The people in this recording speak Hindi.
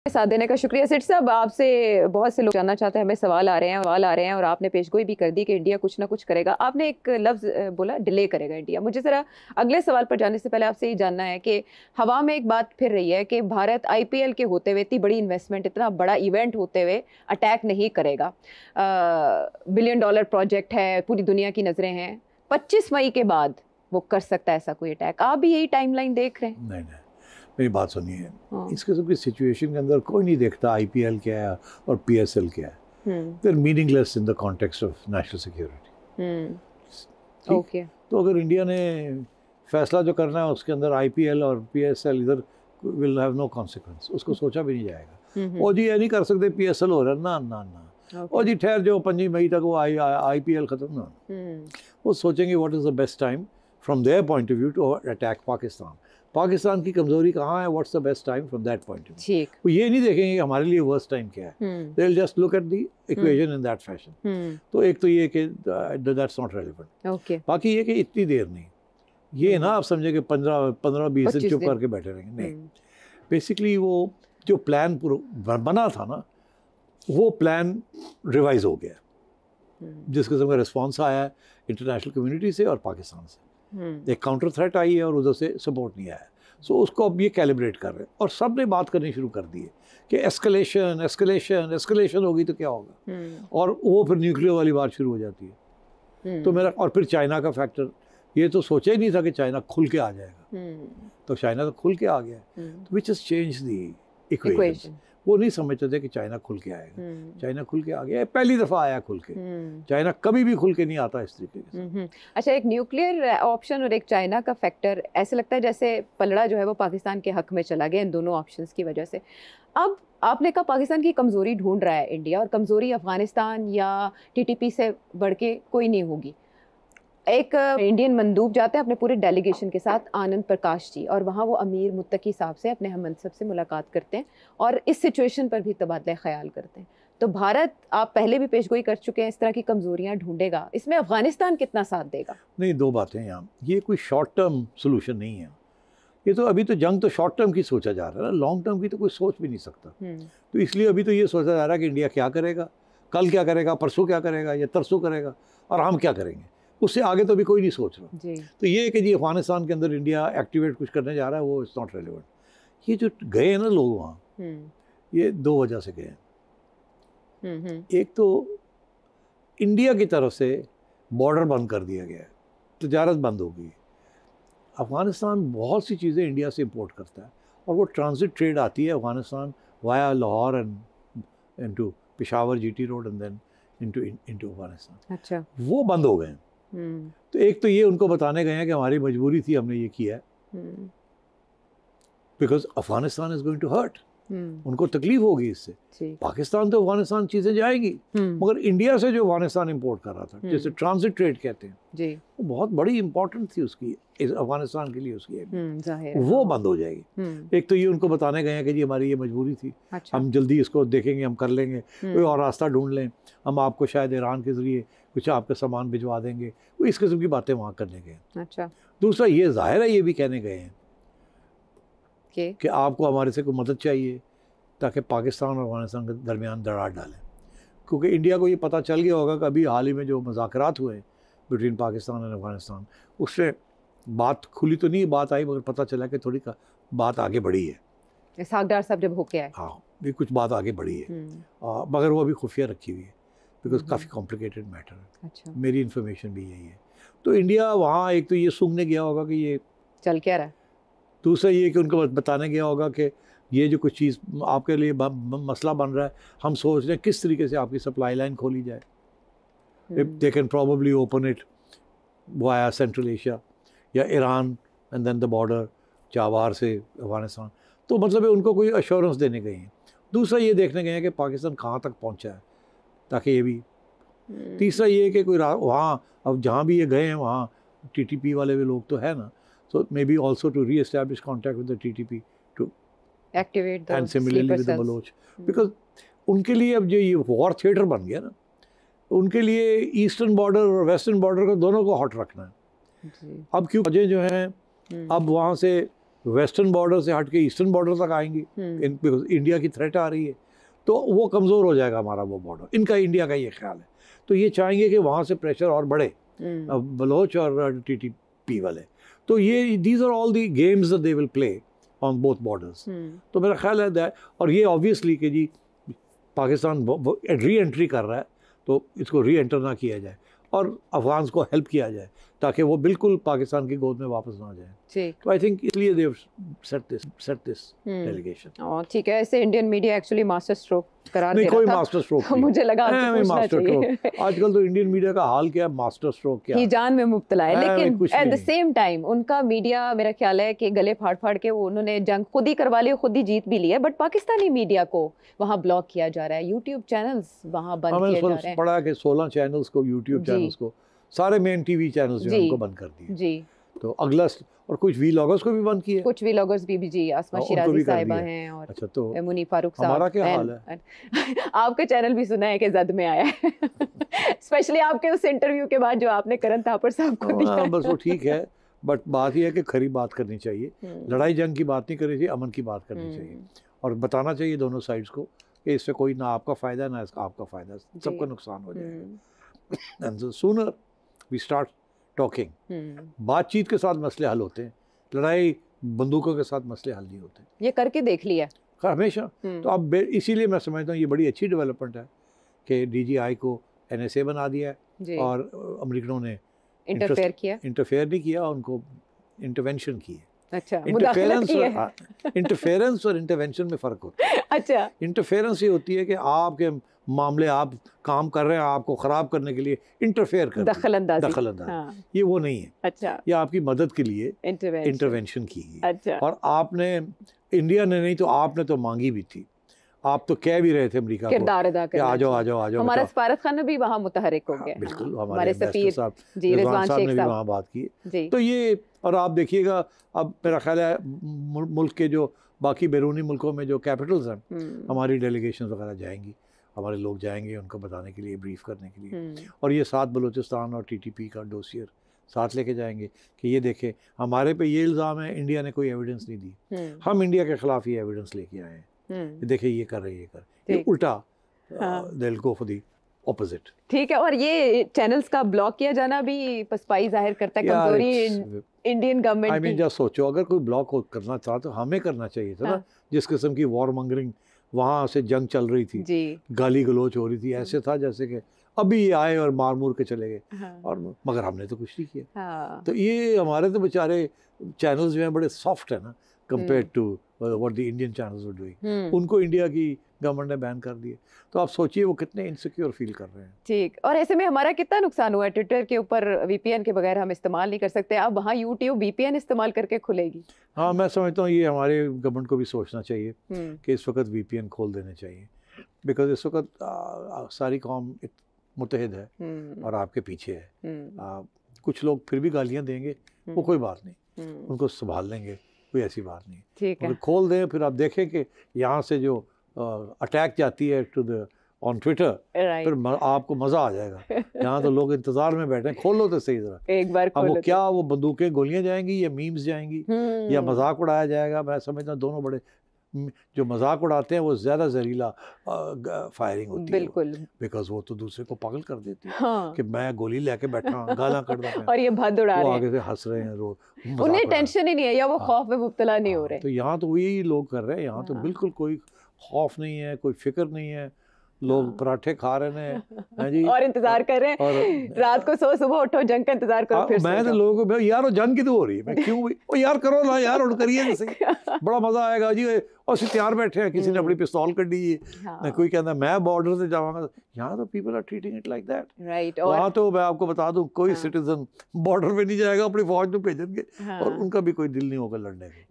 साथ देने का शुक्रिया। सेठ साहब, आपसे बहुत से लोग जानना चाहते हैं, हमें सवाल आ रहे हैं और आपने पेशगोई भी कर दी कि इंडिया कुछ ना कुछ करेगा। आपने एक लफ्ज़ बोला, डिले करेगा इंडिया। मुझे ज़रा अगले सवाल पर जाने से पहले आपसे ये जानना है कि हवा में एक बात फिर रही है कि भारत IPL के होते हुए, इतनी बड़ी इन्वेस्टमेंट, इतना बड़ा इवेंट होते हुए अटैक नहीं करेगा। $1 बिलियन प्रोजेक्ट है, पूरी दुनिया की नज़रें हैं, 25 मई के बाद वो कर सकता है ऐसा कोई अटैक। आप भी यही टाइमलाइन देख रहे हैं? नहीं, मेरी बात सुनिए। इस किस्म की सिचुएशन के अंदर कोई नहीं देखता IPL क्या है और PSL क्या है। They are meaningless in the context of national security. Okay, तो अगर इंडिया ने फैसला जो करना है उसके अंदर IPL और PSL इधर विल हैव नो कॉन्सिक्वेंस, उसको सोचा भी नहीं जाएगा। और जी ये नहीं कर सकते PSL हो रहा है, ना ना ना, और जी ठहर जो 5 मई तक वो IPL खत्म ना। वो सोचेंगे what is the best time from their point of view to attack Pakistan. Pakistan की कमजोरी कहाँ है, what's the best time from that point of view. वो ये नहीं देखेंगे कि हमारे लिए वर्स्ट टाइम क्या है। They will just look at the equation in that fashion. तो एक तो ये कि दैट्स नॉट रेलेवेंट। बाकी ये कि इतनी देर नहीं, ये ना आप समझे कि 15-20 दिन चुप करके बैठे रहेंगे, नहीं। बेसिकली वो जो प्लान बना था ना, वो प्लान रिवाइज हो गया। जिस किस्म का रिस्पॉन्स आया है इंटरनेशनल कम्युनिटी से और पाकिस्तान से, एक काउंटर थ्रेट आई है और उधर से सपोर्ट नहीं आया। सो उसको अब ये कैलिब्रेट कर रहे हैं और सब ने बात करनी शुरू कर दी है कि एस्केलेशन एस्केलेशन एस्केलेशन होगी तो क्या होगा, और वो फिर न्यूक्लियर वाली बात शुरू हो जाती है। तो मेरा, और फिर चाइना का फैक्टर, ये तो सोचा ही नहीं था कि चाइना खुल के आ जाएगा, तो चाइना तो खुल के आ गया, which is change the equation. वो नहीं समझते थे कि चाइना खुल के आएगा। चाइना खुल के आ गया, पहली दफ़ा आया खुल के। चाइना कभी भी खुल के नहीं आता इस तरीके से। अच्छा, एक न्यूक्लियर ऑप्शन और एक चाइना का फैक्टर, ऐसे लगता है जैसे पलड़ा जो है वो पाकिस्तान के हक में चला गया इन दोनों ऑप्शंस की वजह से। अब आपने कहा पाकिस्तान की कमज़ोरी ढूंढ रहा है इंडिया, और कमज़ोरी अफगानिस्तान या TTP से बढ़ के कोई नहीं होगी। एक इंडियन मंदूब जाते हैं अपने पूरे डेलीगेशन के साथ, आनंद प्रकाश जी, और वहाँ वो अमीर मुत्तकी साहब से, अपने हम मनसब से मुलाकात करते हैं और इस सिचुएशन पर भी तबादला ख्याल करते हैं। तो भारत, आप पहले भी पेशगोई कर चुके हैं, इस तरह की कमज़ोरियाँ ढूंढेगा, इसमें अफगानिस्तान कितना साथ देगा? नहीं, दो बातें यहाँ, ये कोई शॉर्ट टर्म सोल्यूशन नहीं है। ये तो अभी तो जंग तो शॉर्ट टर्म की सोचा जा रहा है ना, लॉन्ग टर्म की तो कोई सोच भी नहीं सकता। तो इसलिए अभी तो ये सोचा जा रहा है कि इंडिया क्या करेगा, कल क्या करेगा, परसों क्या करेगा या तरसों करेगा, और हम क्या करेंगे, उससे आगे तो अभी कोई नहीं सोच रहा। तो ये है कि जी अफगानिस्तान के अंदर इंडिया एक्टिवेट कुछ करने जा रहा है, वो इट्स नॉट रेलेवेंट। ये जो गए हैं ना लोग वहाँ, ये दो वजह से गए हैं। एक तो इंडिया की तरफ से बॉर्डर बंद कर दिया गया है, तजारत बंद हो गई। अफगानिस्तान बहुत सी चीज़ें इंडिया से इंपोर्ट करता है, और वो ट्रांजिट ट्रेड आती है Afghanistan via Lahore and into Peshawar GT road and then into Afghanistan. अच्छा, वो बंद हो गए हैं। तो एक तो ये उनको बताने गए हैं कि हमारी मजबूरी थी, हमने ये किया है, because Afghanistan is going to hurt. उनको तकलीफ होगी इससे। पाकिस्तान तो अफगानिस्तान चीज़ें जाएगी, मगर इंडिया से जो अफगानिस्तान इंपोर्ट कर रहा था, जैसे ट्रांजिट ट्रेड कहते हैं जी, वो बहुत बड़ी इंपॉर्टेंट थी उसकी, अफगानिस्तान के लिए उसकी, वो बंद हो जाएगी। एक तो ये उनको बताने गए हैं कि जी हमारी ये मजबूरी थी। अच्छा। हम जल्दी इसको देखेंगे, हम कर लेंगे, कोई और रास्ता ढूंढ लें, हम आपको शायद ईरान के ज़रिए कुछ आपका सामान भिजवा देंगे, वो इस किस्म की बातें वहाँ करने गए। अच्छा। दूसरा ये जाहिर है, ये भी कहने गए हैं कि आपको हमारे से कोई मदद चाहिए ताकि पाकिस्तान और अफगानिस्तान के दरमियान दरार डालें, क्योंकि इंडिया को ये पता चल गया होगा कि अभी हाल ही में जो मुज़ाकरात हुए बिटवीन पाकिस्तान और अफगानिस्तान, उससे बात खुली तो नहीं बात आई, मगर पता चला कि थोड़ी बात आगे बढ़ी है। सागदार साहब जब होके आए, हाँ, भी कुछ बात आगे बढ़ी है, मगर वो अभी खुफिया रखी हुई है, बिकॉज काफ़ी कॉम्प्लिकेटेड मैटर है। अच्छा। मेरी इन्फॉर्मेशन भी यही है। तो इंडिया वहाँ एक तो ये सूंघने गया होगा कि ये चल क्या रहा है, दूसरा ये कि उनको बताने गया होगा कि ये जो कुछ चीज़ आपके लिए मसला बन रहा है, हम सोच रहे हैं किस तरीके से आपकी सप्लाई लाइन खोली जाए। They can probably open it via Central Asia या Iran and then the border Chabahar से अफगानिस्तान। तो मतलब उनको कोई अश्योरेंस देने गए हैं। दूसरा ये देखने गए हैं कि पाकिस्तान कहाँ तक पहुँचा है, ताकि ये भी। तीसरा ये कि कोई वहाँ अब जहाँ भी ये गए हैं वहाँ TTP वाले भी लोग तो है ना, so maybe also to re-establish contact with the TTP to activate the and similarly with the Baloch, because उनके लिए अब जो ये वॉर थिएटर बन गया ना, उनके लिए ईस्टर्न बॉर्डर और वेस्टर्न बॉर्डर को दोनों को हॉट रखना है। अब क्यों वजह जो है, अब वहाँ से वेस्टर्न बॉर्डर से हट के ईस्टर्न बॉर्डर तक आएंगी, इंडिया की थ्रेट आ रही है, तो वो कमज़ोर हो जाएगा हमारा वो बॉर्डर। इनका इंडिया का ये ख्याल है, तो ये चाहेंगे कि वहाँ से प्रेशर और बढ़े, बलोच और TTP वाले। तो ये these are all the games they will play on both borders. तो मेरा ख्याल है दैट, और ये ऑब्वियसली कि जी पाकिस्तान री एंट्री कर रहा है, तो इसको री एंटर ना किया जाए और अफगान को हेल्प किया जाए ताकि वो बिल्कुल पाकिस्तान की गोद में वापस ना जाए। तो आई थिंक इसलिए दे सेट दिस डेलीगेशन। ठीक है, ऐसे Indian media actually master stroke करार दे रहा था। कोई मास्टर स्ट्रोक मुझे लगा मास्टर स्ट्रोक। आजकल तो इंडियन मीडिया का हाल क्या है, मास्टर स्ट्रोक क्या ही जान में मुब्तला है। लेकिन एट द सेम टाइम उनका मीडिया, मेरा ख्याल है कि गले फाड़ फाड़ के उन्होंने जंग खुद ही करवा ली, खुद ही जीत भी ली है, बट पाकिस्तानी मीडिया को वहाँ ब्लॉक किया जा रहा है, यूट्यूब चैनल्स वहाँ बंद किए जा रहे हैं। पढ़ा कि 16 चैनल्स को, यूट्यूब चैनल्स को, सारे मेन टीवी चैनल्स जो उनको बंद कर दिए जी। तो अगला, और कुछ वीलॉगर्स को भी बंद किए, कुछ वीलॉगर्स भी जी, आसमा शिराजी साहिबा हैं और अच्छा, तो मुनी फारूक साहब। हमारा क्या हाल है? आपका चैनल भी सुना है कि जद में आया है स्पेशली आपके उस इंटरव्यू के बाद जो आपने करण थापर साहब को दिया। बस वो ठीक है, बट बात यह है कि खरी बात करनी चाहिए, लड़ाई जंग की बात नहीं करनी चाहिए, अमन की बात करनी चाहिए, और बताना चाहिए दोनों साइड्स को कि इससे कोई ना आपका फ़ायदा ना इसका आपका फ़ायदा, सबका नुकसान हो जाएगा। And sooner we start talking, बातचीत के साथ मसले हल होते हैं, लड़ाई बंदूकों के साथ मसले हल नहीं होते। ये करके देख लिया हमेशा। तो अब इसीलिए मैं समझता हूँ ये बड़ी अच्छी डेवलपमेंट है कि DGI को NSA बना दिया है और अमेरिकनों ने इंटरफेयर नहीं किया, उनको इंटरवेंशन की है। अच्छा, इंटरफेरेंस और इंटरवेंशन में फ़र्क होता है। अच्छा, इंटरफेरेंस ये होती है कि आपके मामले, आप काम कर रहे हैं, आपको ख़राब करने के लिए इंटरफेयर कर दखलंदाजी। हाँ। ये वो नहीं है। अच्छा, ये आपकी मदद के लिए इंटरवेंशन की है। अच्छा। और आपने, इंडिया ने नहीं तो आपने तो मांगी भी थी, आप तो कह भी रहे थे अमेरिका को किरदार अदा करना, आ जाओ आ जाओ आ जाओ। हमारा सफारत खाना भी वहाँ मुतहरिक हो गया। बिल्कुल, हमारे सफीर साहब रिजवान साहब ने भी वहाँ बात की। तो ये, और आप देखिएगा अब मेरा ख्याल है मुल्क के जो बाकी बैरूनी मुल्कों में जो कैपिटल्स हैं, हमारी डेलीगेशन वगैरह जाएंगी, हमारे लोग जाएंगे उनको बताने के लिए, ब्रीफ करने के लिए, और ये साथ बलूचिस्तान और TTP का डोसियर साथ लेके जाएंगे कि ये देखें हमारे पे ये इल्ज़ाम है, इंडिया ने कोई एविडेंस नहीं दी, हम इंडिया के ख़िलाफ़ ये एविडेंस लेके आए हैं, देखिए ये कर रहे हैं, ये कर, ये उल्टा, they will go for the opposite. ठीक है, और ये चैनल्स का ब्लॉक किया जाना भी पसपाई जाहिर करता है कमजोरी Indian government. I mean just सोचो, अगर कोई ब्लॉक करना चाहा तो हमें करना चाहिए था ना। जिस किस्म की वॉर मॉन्गरिंग वहाँ से जंग चल रही थी, गाली गलोच हो रही थी, ऐसे था जैसे कि अभी ये आए और मार मूर के चले गए, और मगर हमने तो कुछ नहीं किया। तो ये हमारे तो बेचारे चैनल्स जो हैं बड़े सॉफ्ट है ना compare to what the Indian channels were doing. उनको इंडिया की गवर्नमेंट ने बैन कर दिए, तो आप सोचिए वो कितने इनसिक्योर फील कर रहे हैं। ठीक, और ऐसे में हमारा कितना नुकसान हुआ है, ट्विटर के ऊपर VPN के बगैर हम इस्तेमाल नहीं कर सकते, अब वहाँ YouTube VPN इस्तेमाल करके खुलेगी। हाँ, मैं समझता हूँ ये हमारे गवर्नमेंट को भी सोचना चाहिए कि इस वक्त VPN खोल देने चाहिए, बिकॉज इस वक्त सारी कौम मुत्तहिद है और आपके पीछे है। कुछ लोग फिर भी गालियाँ देंगे, वो कोई बात नहीं, उनको संभाल लेंगे, कोई ऐसी बात नहीं। ठीक है, खोल दें, फिर आप देखें कि यहाँ से जो अटैक जाती है टू द ऑन ट्विटर, फिर आपको मज़ा आ जाएगा। यहाँ तो लोग इंतजार में बैठे हैं, खोलो तो सही जरा एक बार। अब वो क्या, वो बंदूकें गोलियाँ जाएंगी या मीम्स जाएंगी या मजाक उड़ाया जाएगा? मैं समझता हूँ दोनों बड़े, जो मजाक उड़ाते हैं वो ज़्यादा जहरीला फायरिंग होती है, बिल्कुल, बिकॉज वो तो दूसरे को पागल कर देती है। हाँ। कि मैं गोली लेके बैठा गाला कर रहा हूँ और ये भद उड़ा रहे हैं, आगे से हंस रहे हैं, उन्हें टेंशन ही नहीं है या वो खौफ में मुब्तला नहीं हो रहे। तो यहाँ तो वही लोग कर रहे हैं, यहाँ तो बिल्कुल कोई खौफ नहीं है, कोई फिक्र नहीं है, लोग पराठे खा रहे हैं जी और इंतजार कर रहे हैं, और रात को सो सुबह उठो जंग का इंतजार करो। फिर मैं तो लोगों को यार वो जंग की तो हो रही है, मैं क्यों ओ यार करो ना यार, और करिए बड़ा मजा आएगा जी। और तैयार बैठे हैं, किसी ने अपनी पिस्तौल कर दी है, कोई कहता है मैं बॉर्डर से जाऊंगा। यहाँ तो people are treating it like that, right. वहाँ तो मैं आपको बता दूं कोई सिटीजन बॉर्डर पे नहीं जाएगा, अपनी फौज में भेजेंगे और उनका भी कोई दिल नहीं होगा लड़ने का।